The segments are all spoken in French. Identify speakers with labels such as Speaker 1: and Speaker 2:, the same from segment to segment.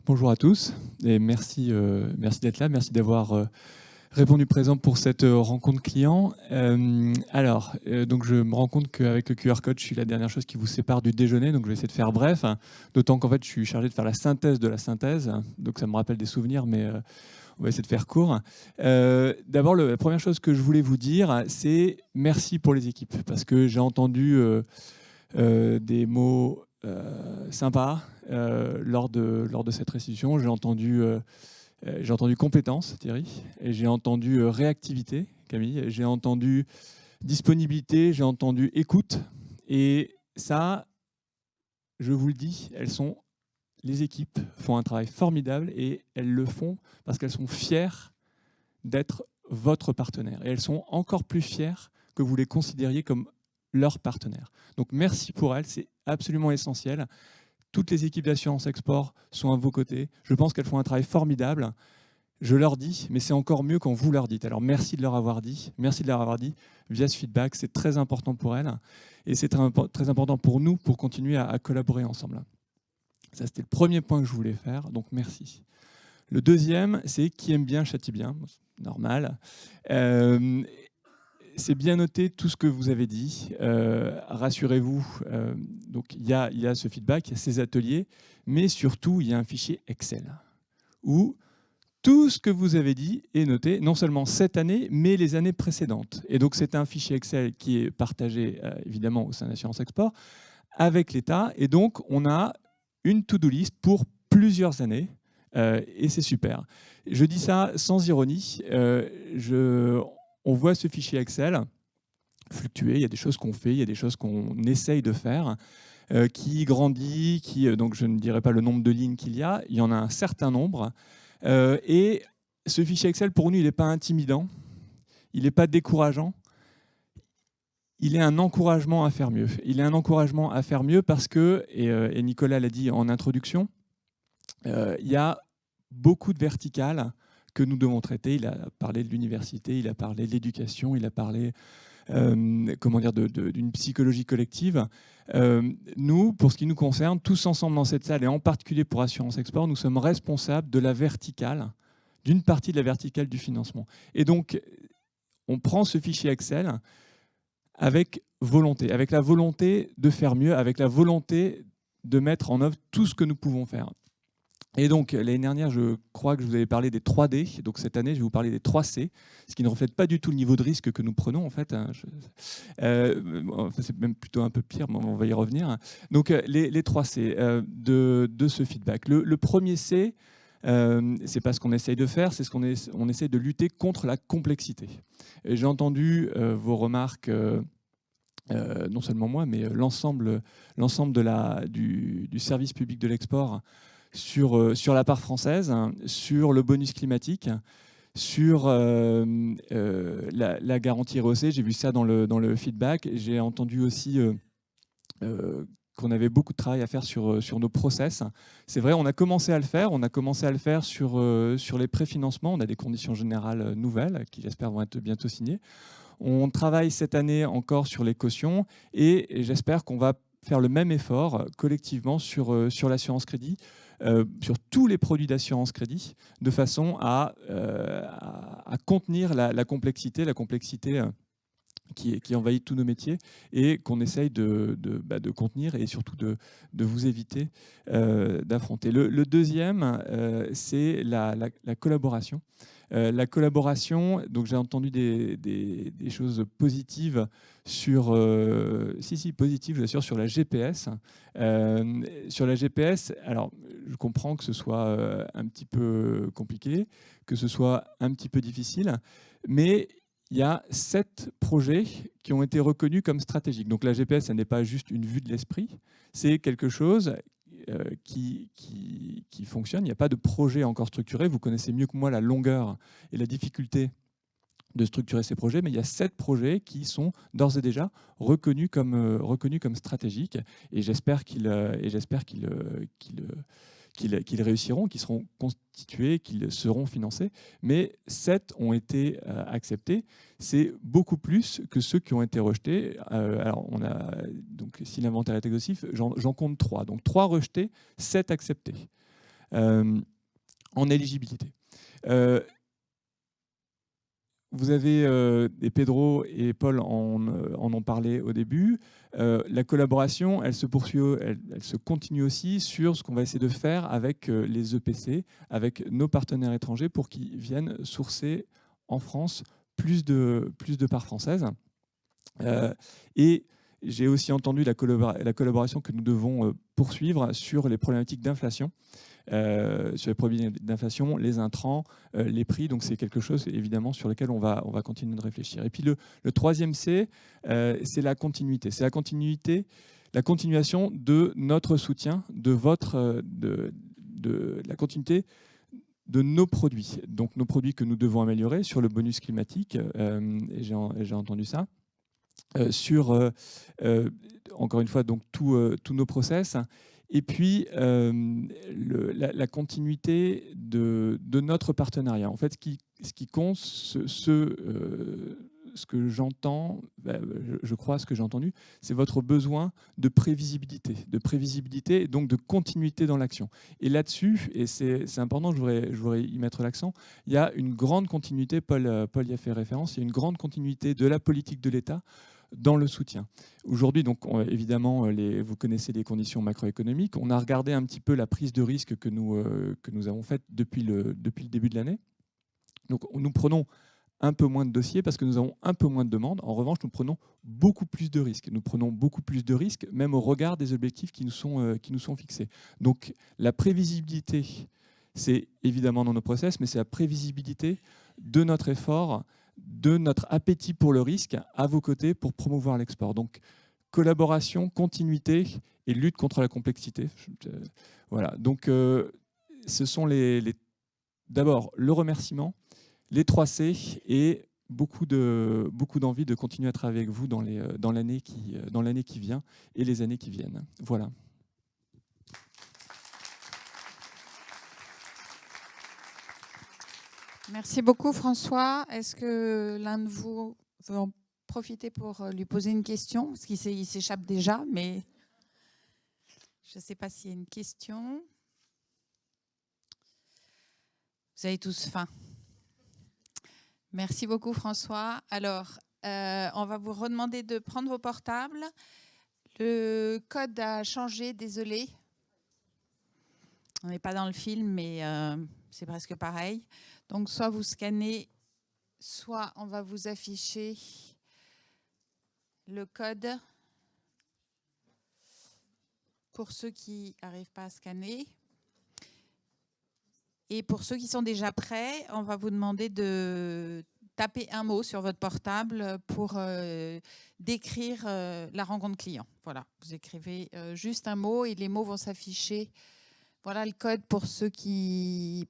Speaker 1: Bonjour à tous et merci, merci d'être là, merci d'avoir répondu présent pour cette rencontre client. Donc je me rends compte qu'avec le QR code, je suis la dernière chose qui vous sépare du déjeuner, donc je vais essayer de faire bref, hein, d'autant qu'en fait je suis chargé de faire la synthèse de la synthèse, donc ça me rappelle des souvenirs, mais on va essayer de faire court. D'abord, la première chose que je voulais vous dire, c'est merci pour les équipes, parce que j'ai entendu des mots sympas lors de cette restitution. J'ai entendu compétence, Thierry, et j'ai entendu réactivité, Camille, j'ai entendu disponibilité, j'ai entendu écoute. Et ça, je vous le dis, les équipes font un travail formidable et elles le font parce qu'elles sont fières d'être votre partenaire. Et elles sont encore plus fières que vous les considériez comme leur partenaire. Donc merci pour elles, c'est absolument essentiel. Toutes les équipes d'assurance export sont à vos côtés. Je pense qu'elles font un travail formidable. Je leur dis, mais c'est encore mieux quand vous leur dites. Alors merci de leur avoir dit, merci de leur avoir dit via ce feedback. C'est très important pour elles et c'est très important pour nous pour continuer à collaborer ensemble. Ça, c'était le premier point que je voulais faire, donc merci. Le deuxième, c'est qui aime bien châtie bien, normal. C'est bien noté tout ce que vous avez dit. Rassurez-vous, donc il y a ce feedback, il y a ces ateliers, mais surtout, il y a un fichier Excel où tout ce que vous avez dit est noté, non seulement cette année, mais les années précédentes. Et donc, c'est un fichier Excel qui est partagé, évidemment, au sein d'Assurance Export, avec l'État. Et donc, on a une to-do list pour plusieurs années. Et c'est super. Je dis ça sans ironie. On voit ce fichier Excel fluctuer. Il y a des choses qu'on fait, il y a des choses qu'on essaye de faire, qui grandit, donc je ne dirai pas le nombre de lignes qu'il y a. Il y en a un certain nombre. Et ce fichier Excel, pour nous, il n'est pas intimidant, il n'est pas décourageant. Il est un encouragement à faire mieux. Il est un encouragement à faire mieux parce que, et Nicolas l'a dit en introduction, il y a beaucoup de verticales que nous devons traiter. Il a parlé de l'université, il a parlé de l'éducation, il a parlé d'une psychologie collective. Nous, pour ce qui nous concerne, tous ensemble dans cette salle, et en particulier pour Assurance Export, nous sommes responsables de la verticale, d'une partie de la verticale du financement. Et donc, on prend ce fichier Excel avec volonté, avec la volonté de faire mieux, avec la volonté de mettre en œuvre tout ce que nous pouvons faire. Et donc, l'année dernière, je crois que je vous avais parlé des 3D. Donc, cette année, je vais vous parler des 3C, ce qui ne reflète pas du tout le niveau de risque que nous prenons, en fait. C'est même plutôt un peu pire, mais on va y revenir. Donc, les 3C de ce feedback. Le premier C, c'est pas ce qu'on essaye de faire, c'est on essaye de lutter contre la complexité. J'ai entendu vos remarques, non seulement moi, mais l'ensemble du service public de l'export, sur la part française, sur le bonus climatique, sur la garantie rehaussée. J'ai vu ça dans le feedback. J'ai entendu aussi qu'on avait beaucoup de travail à faire sur nos process. C'est vrai, on a commencé à le faire. On a commencé à le faire sur les préfinancements. On a des conditions générales nouvelles qui, j'espère, vont être bientôt signées. On travaille cette année encore sur les cautions et j'espère qu'on va faire le même effort collectivement sur l'assurance crédit, sur tous les produits d'assurance crédit, de façon à contenir la complexité qui envahit tous nos métiers et qu'on essaye de contenir et surtout de vous éviter d'affronter. Le deuxième, c'est la collaboration. La collaboration, donc j'ai entendu des choses positives positives, je l'assure, sur la GPS. Sur la GPS, alors je comprends que ce soit un petit peu compliqué, que ce soit un petit peu difficile, mais il y a 7 projets qui ont été reconnus comme stratégiques. Donc la GPS, ça n'est pas juste une vue de l'esprit, c'est quelque chose qui fonctionne. Il n'y a pas de projet encore structuré. Vous connaissez mieux que moi la longueur et la difficulté de structurer ces projets, mais il y a 7 projets qui sont d'ores et déjà reconnus comme stratégiques. Et j'espère qu'ils réussiront, qu'ils seront constitués, qu'ils seront financés. Mais 7 ont été acceptés. C'est beaucoup plus que ceux qui ont été rejetés. Alors, donc, si l'inventaire est exhaustif, j'en compte 3. Donc 3 rejetés, 7 acceptés. en éligibilité. Vous avez, et Pedro et Paul en ont parlé au début, la collaboration, elle se poursuit, elle se continue aussi sur ce qu'on va essayer de faire avec les EPC, avec nos partenaires étrangers pour qu'ils viennent sourcer en France plus de parts françaises. Et j'ai aussi entendu la collaboration que nous devons poursuivre sur les problématiques d'inflation. Sur les produits d'inflation, les intrants, les prix. Donc c'est quelque chose évidemment sur lequel on va continuer de réfléchir. Et puis le troisième C, c'est la continuité. C'est la continuation de notre soutien, la continuité de nos produits. Donc nos produits que nous devons améliorer sur le bonus climatique, et j'ai entendu ça. Encore une fois, donc tous nos process. Et puis, la continuité de notre partenariat. En fait, ce qui compte, ce que j'entends, je crois, ce que j'ai entendu, c'est votre besoin de prévisibilité et donc de continuité dans l'action. Et là-dessus, et c'est important, je voudrais y mettre l'accent, il y a une grande continuité, Paul y a fait référence, il y a une grande continuité de la politique de l'État dans le soutien. Aujourd'hui, donc, évidemment, vous connaissez les conditions macroéconomiques. On a regardé un petit peu la prise de risque que nous avons faite depuis le début de l'année. Donc, nous prenons un peu moins de dossiers parce que nous avons un peu moins de demandes. En revanche, nous prenons beaucoup plus de risques. Nous prenons beaucoup plus de risques, même au regard des objectifs qui nous sont fixés. Donc, la prévisibilité, c'est évidemment dans nos process, mais c'est la prévisibilité de notre effort, de notre appétit pour le risque à vos côtés pour promouvoir l'export. Donc, collaboration, continuité et lutte contre la complexité. Voilà. Donc, ce sont d'abord le remerciement, les 3 C et beaucoup d'envie de continuer à travailler avec vous dans l'année qui vient et les années qui viennent. Voilà.
Speaker 2: Merci beaucoup, François. Est-ce que l'un de vous veut en profiter pour lui poser une question? Parce qu'il s'échappe déjà, mais je ne sais pas s'il y a une question. Vous avez tous faim. Merci beaucoup, François. Alors, on va vous redemander de prendre vos portables. Le code a changé, désolé. On n'est pas dans le film, mais c'est presque pareil. Donc, soit vous scannez, soit on va vous afficher le code pour ceux qui n'arrivent pas à scanner. Et pour ceux qui sont déjà prêts, on va vous demander de taper un mot sur votre portable pour décrire la rencontre client. Voilà, vous écrivez juste un mot et les mots vont s'afficher. Voilà le code pour ceux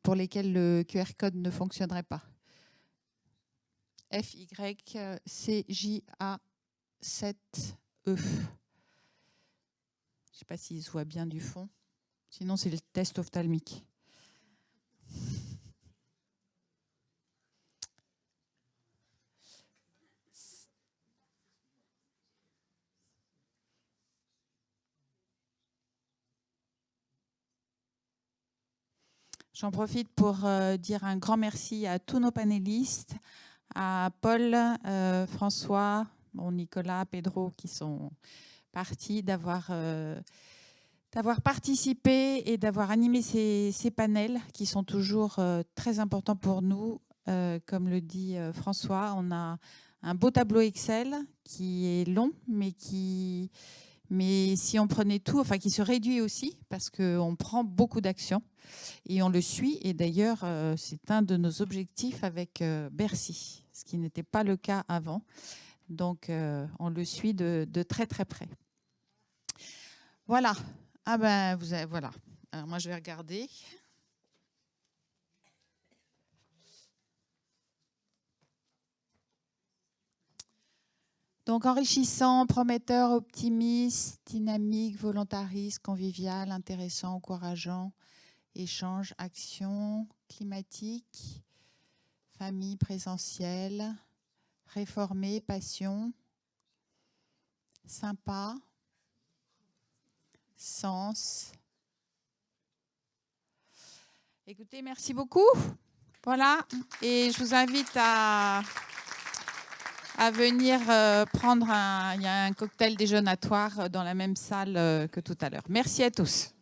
Speaker 2: pour lesquels le QR code ne fonctionnerait pas. FYCJA7E. Je ne sais pas s'il se voit bien du fond. Sinon, c'est le test ophtalmique. J'en profite pour dire un grand merci à tous nos panélistes, à Paul, François, Nicolas, Pedro, qui sont partis, d'avoir participé et d'avoir animé ces panels qui sont toujours très importants pour nous. Comme le dit François, on a un beau tableau Excel qui est long, mais si on prenait tout, enfin qui se réduit aussi, parce qu'on prend beaucoup d'actions et on le suit. Et d'ailleurs, c'est un de nos objectifs avec Bercy, ce qui n'était pas le cas avant. Donc, on le suit de très, très près. Voilà. Ah ben, voilà. Alors, moi, je vais regarder. Donc, enrichissant, prometteur, optimiste, dynamique, volontariste, convivial, intéressant, encourageant, échange, action, climatique, famille présentielle, réformé, passion, sympa, sens, Écoutez, merci beaucoup. Voilà, et je vous invite à venir prendre il y a un cocktail déjeunatoire dans la même salle que tout à l'heure. Merci à tous.